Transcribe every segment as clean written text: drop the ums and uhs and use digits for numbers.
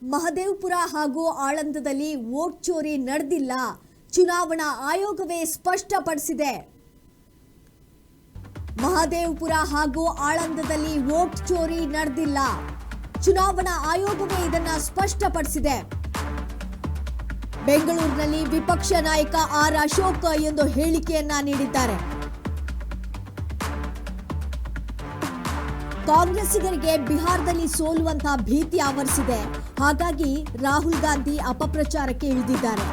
ಮಹದೇವಪುರ ಹಾಗೂ ಆಳಂದದಲ್ಲಿ ವೋಟ್ ಚೋರಿ ನಡೆದಿಲ್ಲ, ಚುನಾವಣಾ ಆಯೋಗವೇ ಸ್ಪಷ್ಟಪಡಿಸಿದೆ. ಮಹದೇವಪುರ ಹಾಗೂ ಆಳಂದದಲ್ಲಿ ವೋಟ್ ಚೋರಿ ನಡೆದಿಲ್ಲ, ಚುನಾವಣಾ ಆಯೋಗವೇ ಇದನ್ನ ಸ್ಪಷ್ಟಪಡಿಸಿದೆ. ಬೆಂಗಳೂರಿನಲ್ಲಿ ವಿಪಕ್ಷ ನಾಯಕ ಆರ್ ಅಶೋಕ್ ಎಂದು ಹೇಳಿಕೆಯನ್ನ ನೀಡಿದ್ದಾರೆ. ಕಾಂಗ್ರೆಸ್ಸಿಗರಿಗೆ ಬಿಹಾರದಲ್ಲಿ ಸೋಲುವಂತಹ ಭೀತಿ ಆವರಿಸಿದೆ, ಹಾಗಾಗಿ ರಾಹುಲ್ ಗಾಂಧಿ ಅಪಪ್ರಚಾರಕ್ಕೆ ಇಳಿದಿದ್ದಾರೆ.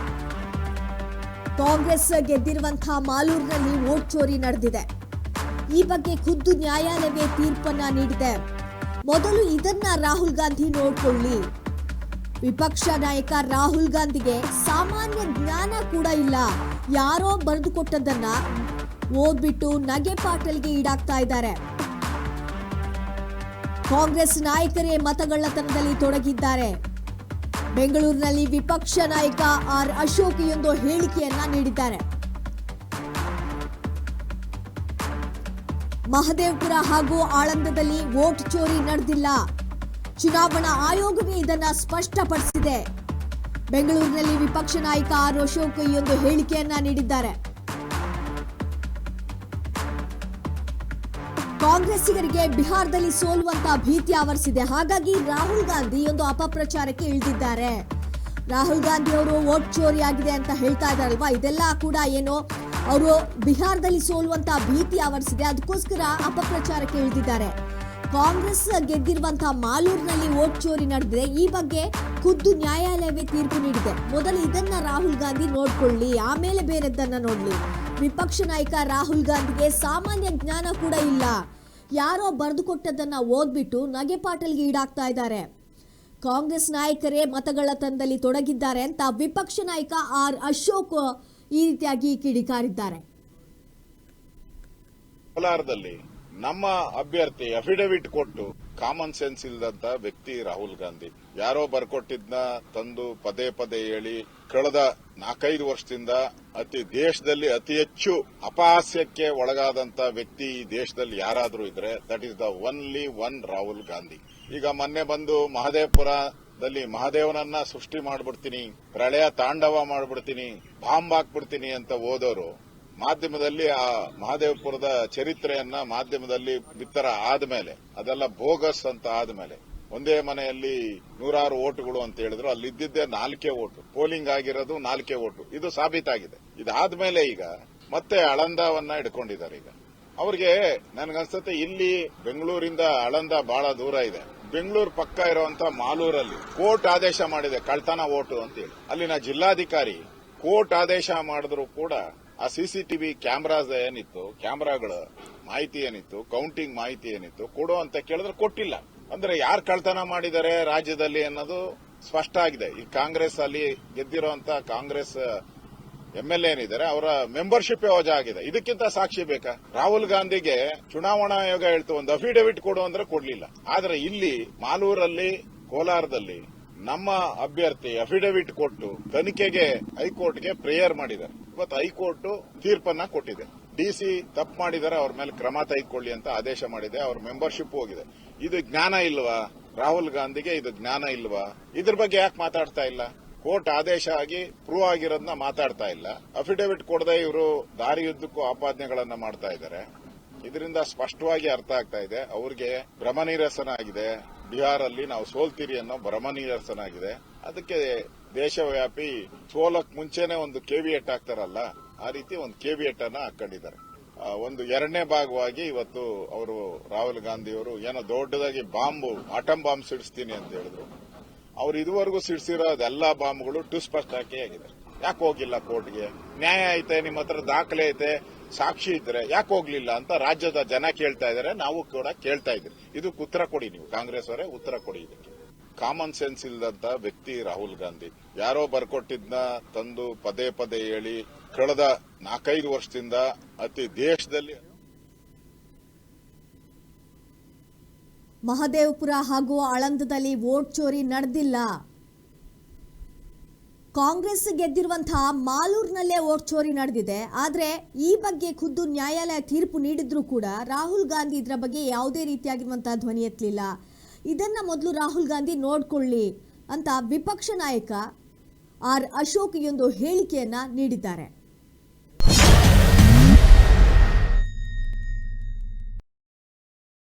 ಕಾಂಗ್ರೆಸ್ ಗೆದ್ದಿರುವಂತಹ ಮಾಲೂರಿನಲ್ಲಿ ವೋಟ್ ಚೋರಿ ನಡೆದಿದೆ. ಈ ಬಗ್ಗೆ ಖುದ್ದು ನ್ಯಾಯಾಲಯವೇ ತೀರ್ಪನ್ನ ನೀಡಿದೆ. ಮೊದಲು ಇದನ್ನ ರಾಹುಲ್ ಗಾಂಧಿ ನೋಡ್ಕೊಳ್ಳಿ. ವಿಪಕ್ಷ ನಾಯಕ ರಾಹುಲ್ ಗಾಂಧಿಗೆ ಸಾಮಾನ್ಯ ಜ್ಞಾನ ಕೂಡ ಇಲ್ಲ. ಯಾರೋ ಬರೆದುಕೊಟ್ಟದನ್ನ ಓದ್ಬಿಟ್ಟು ನಗೆಪಾಟಲ್ಗೆ ಈಡಾಗ್ತಾ ಇದ್ದಾರೆ. ಕಾಂಗ್ರೆಸ್ ನಾಯಕರೇ ಮತಗಳ್ಳತನದಲ್ಲಿ ತೊಡಗಿದ್ದಾರೆ. ಬೆಂಗಳೂರಿನಲ್ಲಿ ವಿಪಕ್ಷ ನಾಯಕ ಆರ್ ಅಶೋಕ್ ಎಂದು ಹೇಳಿಕೆಯನ್ನ ನೀಡಿದ್ದಾರೆ. ಮಹದೇವಪುರ ಹಾಗೂ ಆಳಂದದಲ್ಲಿ ವೋಟ್ ಚೋರಿ ನಡೆದಿಲ್ಲ, ಚುನಾವಣಾ ಆಯೋಗವೇ ಇದನ್ನ ಸ್ಪಷ್ಟಪಡಿಸಿದೆ. ಬೆಂಗಳೂರಿನಲ್ಲಿ ವಿಪಕ್ಷ ನಾಯಕ ಆರ್ ಅಶೋಕ್ ಎಂದು ಹೇಳಿಕೆಯನ್ನ ನೀಡಿದ್ದಾರೆ. ಕಾಂಗ್ರೆಸ್ಸಿಗರಿಗೆ ಬಿಹಾರದಲ್ಲಿ ಸೋಲುವಂತಹ ಭೀತಿ ಆವರಿಸಿದೆ, ಹಾಗಾಗಿ ರಾಹುಲ್ ಗಾಂಧಿ ಒಂದು ಅಪಪ್ರಚಾರಕ್ಕೆ ಇಳಿದಿದ್ದಾರೆ. ರಾಹುಲ್ ಗಾಂಧಿ ಅವರು ವೋಟ್ ಚೋರಿ ಆಗಿದೆ ಅಂತ ಹೇಳ್ತಾ ಇದ್ದಾರಲ್ವಾ, ಇದೆಲ್ಲ ಕೂಡ ಏನೋ ಅವರು ಬಿಹಾರದಲ್ಲಿ ಸೋಲುವಂತಹ ಭೀತಿ ಆವರಿಸಿದೆ, ಅದಕ್ಕೋಸ್ಕರ ಅಪಪ್ರಚಾರಕ್ಕೆ ಇಳಿದಿದ್ದಾರೆ. ಕಾಂಗ್ರೆಸ್ ಗೆದ್ದಿರುವಂತಹ ಮಾಲೂರಿನಲ್ಲಿ ವೋಟ್ ಚೋರಿ ನಡೆದಿದೆ. ಈ ಬಗ್ಗೆ ಖುದ್ದು ನ್ಯಾಯಾಲಯವೇ ತೀರ್ಪು ನೀಡಿದೆ. ಮೊದಲು ಇದನ್ನ ರಾಹುಲ್ ಗಾಂಧಿ ನೋಡ್ಕೊಳ್ಳಿ, ಆಮೇಲೆ ಬೇರೆದ್ದನ್ನ ನೋಡ್ಲಿ. ವಿಪಕ್ಷ ನಾಯಕ ರಾಹುಲ್ ಗಾಂಧಿಗೆ ಸಾಮಾನ್ಯ ಜ್ಞಾನ ಕೂಡ ಇಲ್ಲ. ಯಾರೋ ಬರೆದುಕೊಟ್ಟದನ್ನ ಓದ್ಬಿಟ್ಟು ನಗೆಪಾಟಲ್ಗೆ ಈಡಾಗ್ತಾ ಇದ್ದಾರೆ. ಕಾಂಗ್ರೆಸ್ ನಾಯಕರೇ ಮತಗಳ್ಳತನದಲ್ಲಿ ತೊಡಗಿದ್ದಾರೆ ಅಂತ ವಿಪಕ್ಷ ನಾಯಕ ಆರ್ ಅಶೋಕ್ ಈ ರೀತಿಯಾಗಿ ಕಿಡಿಕಾರಿದ್ದಾರೆ. ಕೋಲಾರದಲ್ಲಿ ನಮ್ಮ ಅಭ್ಯರ್ಥಿ ಅಫಿಡವಿಟ್ ಕೊಟ್ಟು ಕಾಮನ್ ಸೆನ್ಸ್ ಇಲ್ಲದಂತ ವ್ಯಕ್ತಿ ರಾಹುಲ್ ಗಾಂಧಿ. ಯಾರೋ ಬರ್ಕೊಟ್ಟಿದ್ನ ತಂದು ಪದೇ ಪದೇ ಹೇಳಿ ಕಳೆದ 4-5 ವರ್ಷದಿಂದ ದೇಶದಲ್ಲಿ ಅತಿ ಹೆಚ್ಚು ಅಪಹಾಸ್ಯಕ್ಕೆ ಒಳಗಾದಂತ ವ್ಯಕ್ತಿ ಈ ದೇಶದಲ್ಲಿ ಯಾರಾದ್ರೂ ಇದ್ರೆ that is the only one Rahul Gandhi. ಈಗ ಮೊನ್ನೆ ಬಂದು ಮಹದೇವಪುರದಲ್ಲಿ ಮಹಾದೇವನನ್ನ ಸೃಷ್ಟಿ ಮಾಡ್ಬಿಡ್ತೀನಿ, ಪ್ರಳಯ ತಾಂಡವ ಮಾಡ್ಬಿಡ್ತೀನಿ, ಬಾಂಬ್ ಹಾಕ್ಬಿಡ್ತೀನಿ ಅಂತ ಓದೋರು ಮಾಧ್ಯಮದಲ್ಲಿ ಆ ಮಹದೇವಪುರದ ಚರಿತ್ರೆಯನ್ನ ಮಾಧ್ಯಮದಲ್ಲಿ ಬಿತ್ತರ ಆದ್ಮೇಲೆ, ಅದೆಲ್ಲ ಬೋಗಸ್ ಅಂತ ಆದ್ಮೇಲೆ, ಒಂದೇ ಮನೆಯಲ್ಲಿ 100 ಓಟುಗಳು ಅಂತ ಹೇಳಿದ್ರು, ಅಲ್ಲಿ ಇದ್ದಿದ್ದೇ 4 ಓಟು, ಪೋಲಿಂಗ್ ಆಗಿರೋದು 4 ಓಟು, ಇದು ಸಾಬೀತಾಗಿದೆ. ಇದಾದ್ಮೇಲೆ ಈಗ ಮತ್ತೆ ಆಳಂದವನ್ನ ಇಟ್ಕೊಂಡಿದ್ದಾರೆ. ಈಗ ಅವ್ರಿಗೆ ನನ್ಗನ್ಸುತ್ತೆ ಇಲ್ಲಿ ಬೆಂಗಳೂರಿಂದ ಆಳಂದ ಬಹಳ ದೂರ ಇದೆ. ಬೆಂಗಳೂರು ಪಕ್ಕ ಇರುವಂತ ಮಾಲೂರಲ್ಲಿ ಕೋರ್ಟ್ ಆದೇಶ ಮಾಡಿದೆ ಕಳ್ತನ ಓಟು ಅಂತ ಹೇಳಿ. ಅಲ್ಲಿನ ಜಿಲ್ಲಾಧಿಕಾರಿ ಕೋರ್ಟ್ ಆದೇಶ ಮಾಡಿದ್ರು ಕೂಡ ಆ ಸಿಸಿಟಿವಿ ಕ್ಯಾಮ್ರಾಸ್ ಏನಿತ್ತು, ಕ್ಯಾಮ್ರಾಗಳ ಮಾಹಿತಿ ಏನಿತ್ತು, ಕೌಂಟಿಂಗ್ ಮಾಹಿತಿ ಏನಿತ್ತು ಕೊಡು ಅಂತ ಕೇಳಿದ್ರೆ ಕೊಟ್ಟಿಲ್ಲ. ಅಂದ್ರೆ ಯಾರು ಕಳ್ತನ ಮಾಡಿದ್ದಾರೆ ರಾಜ್ಯದಲ್ಲಿ ಅನ್ನೋದು ಸ್ಪಷ್ಟ ಆಗಿದೆ. ಈ ಕಾಂಗ್ರೆಸ್ ಅಲ್ಲಿ ಗೆದ್ದಿರುವಂತ ಕಾಂಗ್ರೆಸ್ ಎಂಎಲ್ಎ ಏನಿದ್ದಾರೆ ಅವರ ಮೆಂಬರ್ಶಿಪ್ ವಜಾ ಆಗಿದೆ. ಇದಕ್ಕಿಂತ ಸಾಕ್ಷಿ ಬೇಕಾ? ರಾಹುಲ್ ಗಾಂಧಿಗೆ ಚುನಾವಣಾ ಆಯೋಗ ಹೇಳ್ತು ಒಂದು ಅಫಿಡವಿಟ್ ಕೊಡು ಅಂದ್ರೆ ಕೊಡ್ಲಿಲ್ಲ. ಆದ್ರೆ ಇಲ್ಲಿ ಮಾಲೂರಲ್ಲಿ, ಕೋಲಾರದಲ್ಲಿ ನಮ್ಮ ಅಭ್ಯರ್ಥಿ ಅಫಿಡವಿಟ್ ಕೊಟ್ಟು ತನಿಖೆಗೆ ಹೈಕೋರ್ಟ್ಗೆ ಪ್ರೇಯರ್ ಮಾಡಿದ್ದಾರೆ. ಇವತ್ತು ಹೈಕೋರ್ಟ್ ತೀರ್ಪನ್ನ ಕೊಟ್ಟಿದೆ. ಡಿಸಿ ತಪ್ಪು ಮಾಡಿದರೆ ಅವ್ರ ಮೇಲೆ ಕ್ರಮ ತೆಗೆದುಕೊಳ್ಳಿ ಅಂತ ಆದೇಶ ಮಾಡಿದೆ. ಅವ್ರ ಮೆಂಬರ್ಶಿಪ್ ಹೋಗಿದೆ. ಇದು ಜ್ಞಾನ ಇಲ್ವಾ ರಾಹುಲ್ ಗಾಂಧಿಗೆ? ಇದು ಜ್ಞಾನ ಇಲ್ವಾ? ಇದ್ರ ಬಗ್ಗೆ ಯಾಕೆ ಮಾತಾಡ್ತಾ ಇಲ್ಲ? ಕೋರ್ಟ್ ಆದೇಶ ಆಗಿ ಪ್ರೂವ್ ಆಗಿರೋದನ್ನ ಮಾತಾಡ್ತಾ ಇಲ್ಲ. ಅಫಿಡವಿಟ್ ಕೊಡದೆ ಇವರು ದಾರಿಯುದ್ದಕ್ಕೂ ಆಪಾದನೆಗಳನ್ನ ಮಾಡ್ತಾ ಇದ್ದಾರೆ. ಇದರಿಂದ ಸ್ಪಷ್ಟವಾಗಿ ಅರ್ಥ ಆಗ್ತಾ ಇದೆ ಅವ್ರಿಗೆ ಭ್ರಮನಿರಸನ ಆಗಿದೆ. ಬಿಹಾರಲ್ಲಿ ನಾವು ಸೋಲ್ತೀರಿ ಅನ್ನೋ ಭ್ರಮನಿರಸನ ಆಗಿದೆ. ಅದಕ್ಕೆ ದೇಶವ್ಯಾಪಿ ಸೋಲಕ್ ಮುಂಚೆನೆ ಒಂದು ಕೆವಿಯಟ್ ಹಾಕ್ತಾರಲ್ಲ, ಆ ರೀತಿ ಒಂದು ಕೆವಿಯಟ್ ಅನ್ನ ಹಾಕೊಂಡಿದ್ದಾರೆ. ಒಂದು 2ನೇ ಭಾಗವಾಗಿ ಇವತ್ತು ಅವರು ರಾಹುಲ್ ಗಾಂಧಿ ಅವರು ಏನೋ ದೊಡ್ಡದಾಗಿ ಆಟಂ ಬಾಂಬ್ ಸಿಡಿಸ್ತೀನಿ ಅಂತ ಹೇಳಿದ್ರು. ಅವ್ರು ಇದುವರೆಗೂ ಸಿಡಿಸಿರೋದೆಲ್ಲ ಬಾಂಬ್ಗಳು ಟುಸ್ಪಷ್ಟಾಕಿ ಆಗಿದೆ. ಯಾಕೆ ಹೋಗಿಲ್ಲ ಕೋರ್ಟ್ಗೆ? ನ್ಯಾಯ ಐತೆ, ನಿಮ್ಮ ಹತ್ರ ದಾಖಲೆ ಐತೆ, ಸಾಕ್ಷಿ ಇದ್ರೆ ಯಾಕೆ ಹೋಗ್ಲಿಲ್ಲ ಅಂತ ರಾಜ್ಯದ ಜನ ಕೇಳ್ತಾ ಇದ್ದಾರೆ. ನಾವು ಕೂಡ ಕೇಳ್ತಾ ಇದ್ದೀವಿ. ಇದಕ್ಕೆ ಉತ್ತರ ಕೊಡಿ, ನೀವು ಕಾಂಗ್ರೆಸ್ ಅವರೇ ಉತ್ತರ ಕೊಡಿ. ಇದಕ್ಕೆ ಕಾಮನ್ ಸೆನ್ಸ್ ಇಲ್ಲದಂತ ವ್ಯಕ್ತಿ ರಾಹುಲ್ ಗಾಂಧಿ. ಯಾರೋ ಬರ್ಕೊಟ್ಟಿದ್ನ ತಂದು ಪದೇ ಪದೇ ಹೇಳಿ ಕಳೆದ 4-5 ವರ್ಷದಿಂದ ದೇಶದಲ್ಲಿ ಮಹದೇವಪುರ ಹಾಗೂ ಆಳಂದದಲ್ಲಿ ವೋಟ್ ಚೋರಿ ನಡೆದಿಲ್ಲ, ಕಾಂಗ್ರೆಸ್ ಗೆದ್ದಿರುವಂತಹ ಮಾಲೂರಿನಲ್ಲೇ ವೋಟ್ ಚೋರಿ ನಡೆದಿದೆ. ಆದರೆ ಈ ಬಗ್ಗೆ ಖುದ್ದು ನ್ಯಾಯಾಲಯ ತೀರ್ಪು ನೀಡಿದ್ರೂ ಕೂಡ ರಾಹುಲ್ ಗಾಂಧಿ ಇದರ ಬಗ್ಗೆ ಯಾವುದೇ ರೀತಿಯಾಗಿರುವಂತಹ ಧ್ವನಿ ಎತ್ತಲಿಲ್ಲ. ಇದನ್ನ ಮೊದಲು ರಾಹುಲ್ ಗಾಂಧಿ ನೋಡ್ಕೊಳ್ಳಿ. ಅಂತ ವಿಪಕ್ಷ ನಾಯಕ ಆರ್ ಅಶೋಕ್ ಈ ಒಂದು ಹೇಳಿಕೆಯನ್ನ ನೀಡಿದ್ದಾರೆ.